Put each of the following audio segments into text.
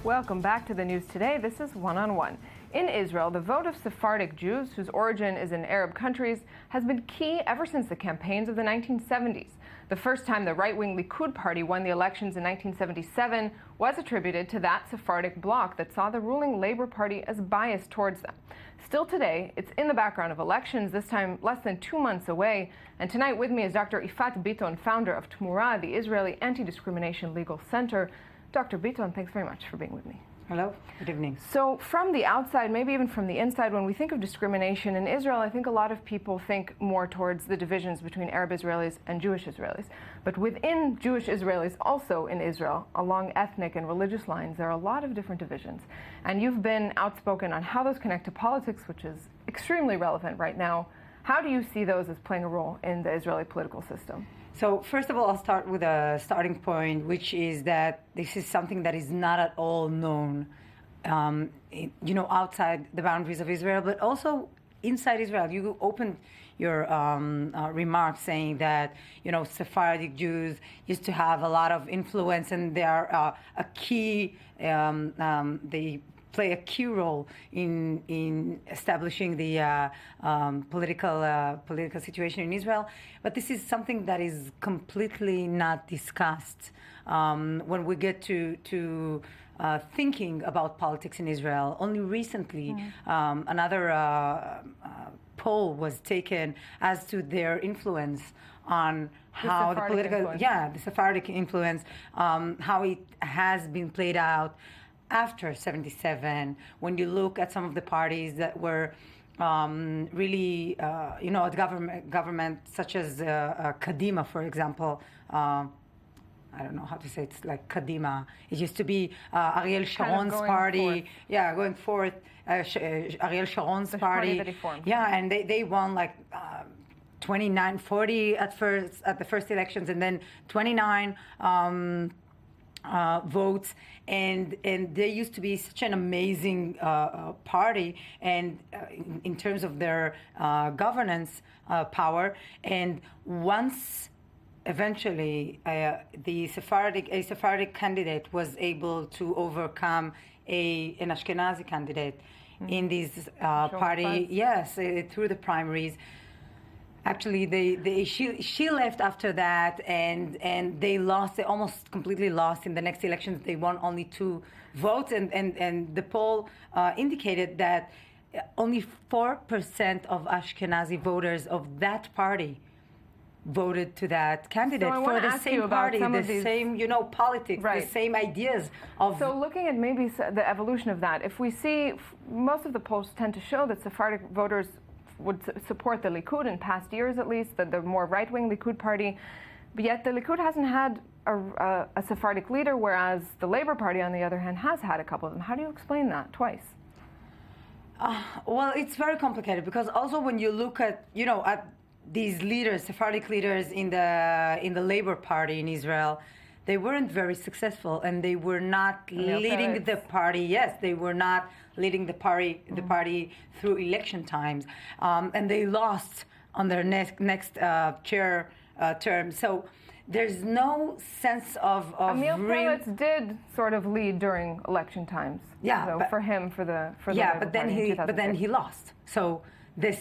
Welcome back to the news today. This is One on One. In Israel, the vote of Sephardic Jews, whose origin is in Arab countries, has been key ever since the campaigns of the 1970s. The first time the right-wing Likud party won the elections in 1977 was attributed to that Sephardic bloc that saw the ruling Labour Party as biased towards them. Still today, it's in the background of elections, this time less than 2 months away. And tonight with me is Dr. Yifat Bitton, founder of Tmura, the Israeli Anti-Discrimination Legal Center. Dr. Bitton, thanks very much for being with me. Hello, good evening. So from the outside, maybe even from the inside, when we think of discrimination in Israel, I think a lot of people think more towards the divisions between Arab Israelis and Jewish Israelis. But within Jewish Israelis, also in Israel, along ethnic and religious lines, there are a lot of different divisions. And you've been outspoken on how those connect to politics, which is extremely relevant right now. How do you see those as playing a role in the Israeli political system? So first of all, I'll start with a starting point, which is that this is something that is not at all known, outside the boundaries of Israel, but also inside Israel. You opened your remarks saying that, Sephardic Jews used to have a lot of influence and they are a key, they play a key role in establishing the political situation in Israel. But this is something that is completely not discussed when we get to thinking about politics in Israel. Only recently, another poll was taken as to their influence on how the political, the Sephardic influence, how it has been played out after 77, when you look at some of the parties that were really, at government, such as Kadima, for example. I don't know how to say it. It's like Kadima. It used to be Ariel Sharon's party. Yeah, going forth. Ariel Sharon's party. That he formed. Yeah, and they won like 29, 40 at the first elections, and then 29 votes, and they used to be such an amazing party, and in terms of their governance power. And once eventually a Sephardic candidate was able to overcome an Ashkenazi candidate in this party, through the primaries. Actually, she left after that, and they lost. They almost completely lost in the next elections. They won only 2 votes, and the poll indicated that only 4% of Ashkenazi voters of that party voted to that candidate for the same party, the same, politics, the same ideas of. So looking at maybe the evolution of that, if we see most of the polls tend to show that Sephardic voters would support the Likud in past years, at least, the more right-wing Likud party. But yet the Likud hasn't had a Sephardic leader, whereas the Labour Party, on the other hand, has had a couple of them. How do you explain that twice? Well, it's very complicated, because also when you look at, at these leaders, Sephardic leaders in the Labour Party in Israel, they weren't very successful, and they were not leading the party. Yes, they were not leading the party through election times, and they lost on their next chair term. So there's no sense of Amir Peretz did sort of lead during election times. Yeah, so for him, for the but then he lost. So the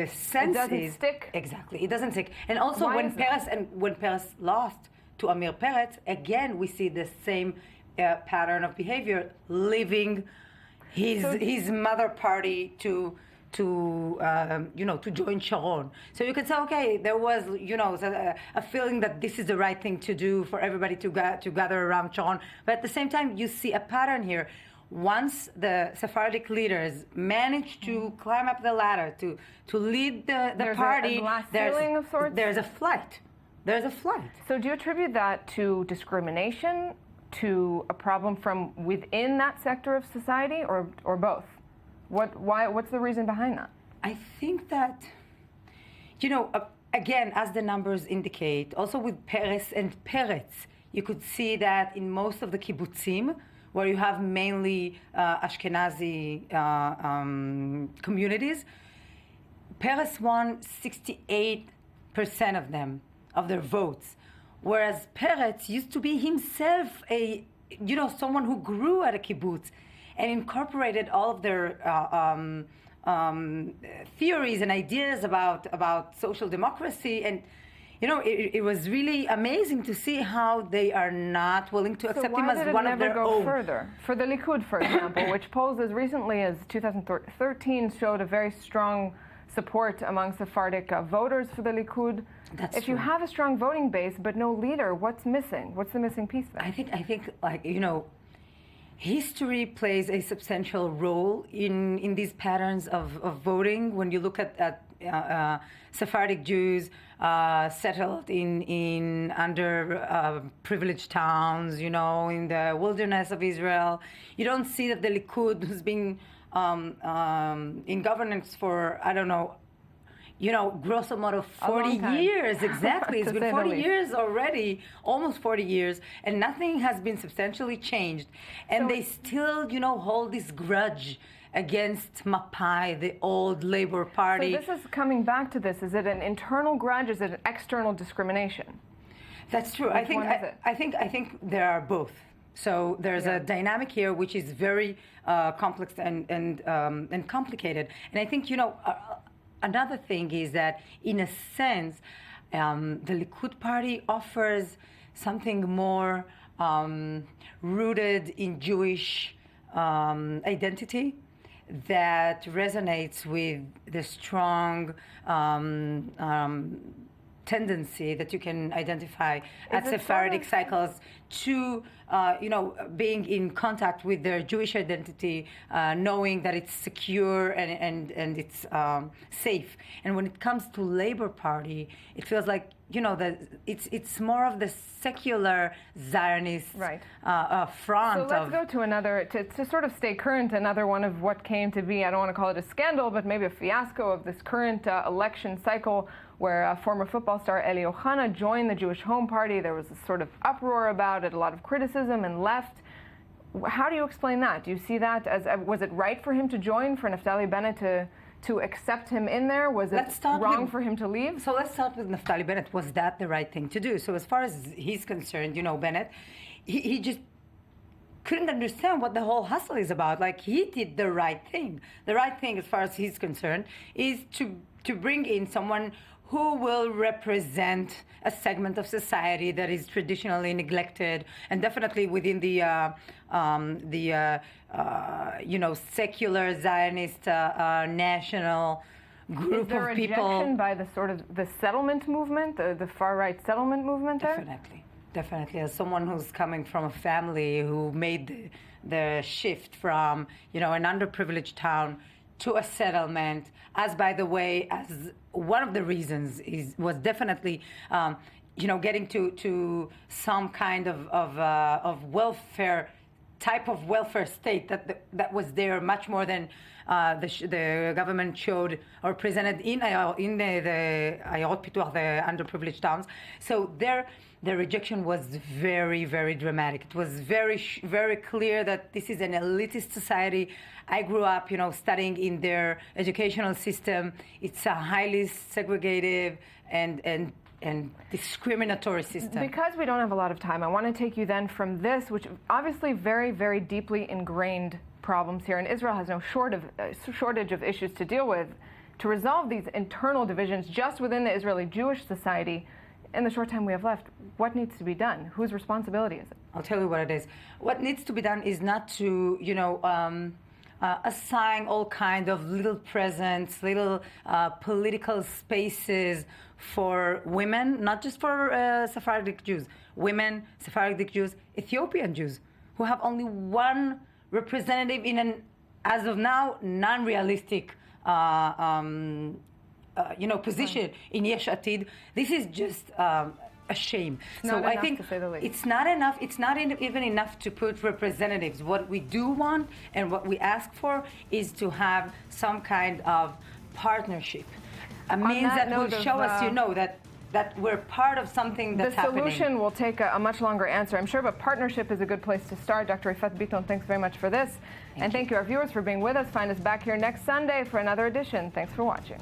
sense it doesn't stick. Exactly, it doesn't stick. And also when Peretz lost to Amir Peretz, again we see the same pattern of behavior, leaving his mother party to join Sharon. So you could say, okay, there was a feeling that this is the right thing to do for everybody to gather around Sharon. But at the same time, you see a pattern here. Once the Sephardic leaders manage to climb up the ladder to lead the party, there's a flight. There's a flight. So do you attribute that to discrimination, to a problem from within that sector of society, or both? What's the reason behind that? I think that, again, as the numbers indicate, also with Peretz and Peretz, you could see that in most of the kibbutzim, where you have mainly Ashkenazi communities, Peretz won 68% of their votes, whereas Peretz used to be himself a someone who grew at a kibbutz and incorporated all of their theories and ideas about social democracy. And it was really amazing to see how they are not willing to accept him as one of their own. So why did it never go further? For the Likud, for example, which polls as recently as 2013 showed a very strong support among Sephardic voters for the Likud. That's if true. you have a strong voting base but no leader, what's missing? What's the missing piece there? I think history plays a substantial role in these patterns of voting. When you look at Sephardic Jews settled in underprivileged towns, in the wilderness of Israel, you don't see that the Likud, who's been in governance for, I don't know, grosso modo 40 years, exactly. It's been 40 years already, almost 40 years, and nothing has been substantially changed. And they still, hold this grudge against Mapai, the old Labor Party. So this is coming back to this. Is it an internal grudge? Is it an external discrimination? That's true. I think there are both. So there's a dynamic here which is very complex and complicated. And I think another thing is that, in a sense, the Likud party offers something more rooted in Jewish identity that resonates with the strong tendency that you can identify at Sephardic cycles to, being in contact with their Jewish identity, knowing that it's secure and it's safe. And when it comes to Labor Party, it feels like, that it's more of the secular Zionist front. So let's go to another, to sort of stay current, another one of what came to be, I don't want to call it a scandal, but maybe a fiasco of this current election cycle, where former football star Eli Ohana joined the Jewish Home Party. There was a sort of uproar about it, a lot of criticism, and left. How do you explain that? Do you see that as, was it right for him to join, for Naftali Bennett to accept him in there? Was it wrong for him to leave? So let's start with Naftali Bennett. Was that the right thing to do? So as far as he's concerned, Bennett, he just couldn't understand what the whole hustle is about. Like, he did the right thing. The right thing, as far as he's concerned, is to bring in someone who will represent a segment of society that is traditionally neglected, and definitely within the secular Zionist national group of people. Is there rejection by the sort of the settlement movement, the far-right settlement movement there? Definitely. As someone who's coming from a family who made the shift from, an underprivileged town to a settlement, as by the way, as one of the reasons was definitely, getting to some kind of welfare, type of welfare state that was there much more than the government showed or presented in the Ayarot Pituach, the underprivileged towns. So the rejection was very, very dramatic. It was very, very clear that this is an elitist society. I grew up, studying in their educational system. It's a highly segregated and discriminatory system. Because we don't have a lot of time, I want to take you then from this, which obviously very, very deeply ingrained problems here, and Israel has no shortage of issues to deal with, to resolve these internal divisions just within the Israeli Jewish society. In the short time we have left, what needs to be done? Whose responsibility is it? I'll tell you what it is. What needs to be done is not to, assign all kind of little presents, little political spaces for women, not just for Sephardic Jews, women, Sephardic Jews, Ethiopian Jews, who have only one representative in an, as of now, non-realistic position in Yesh Atid. This is just a shame. So I think it's not enough. It's not even enough to put representatives. What we do want and what we ask for is to have some kind of partnership. A means that will show us, that we're part of something that's happening. The solution will take a much longer answer, I'm sure, but partnership is a good place to start. Dr. Yifat Bitton, thanks very much for this. Thank you, our viewers, for being with us. Find us back here next Sunday for another edition. Thanks for watching.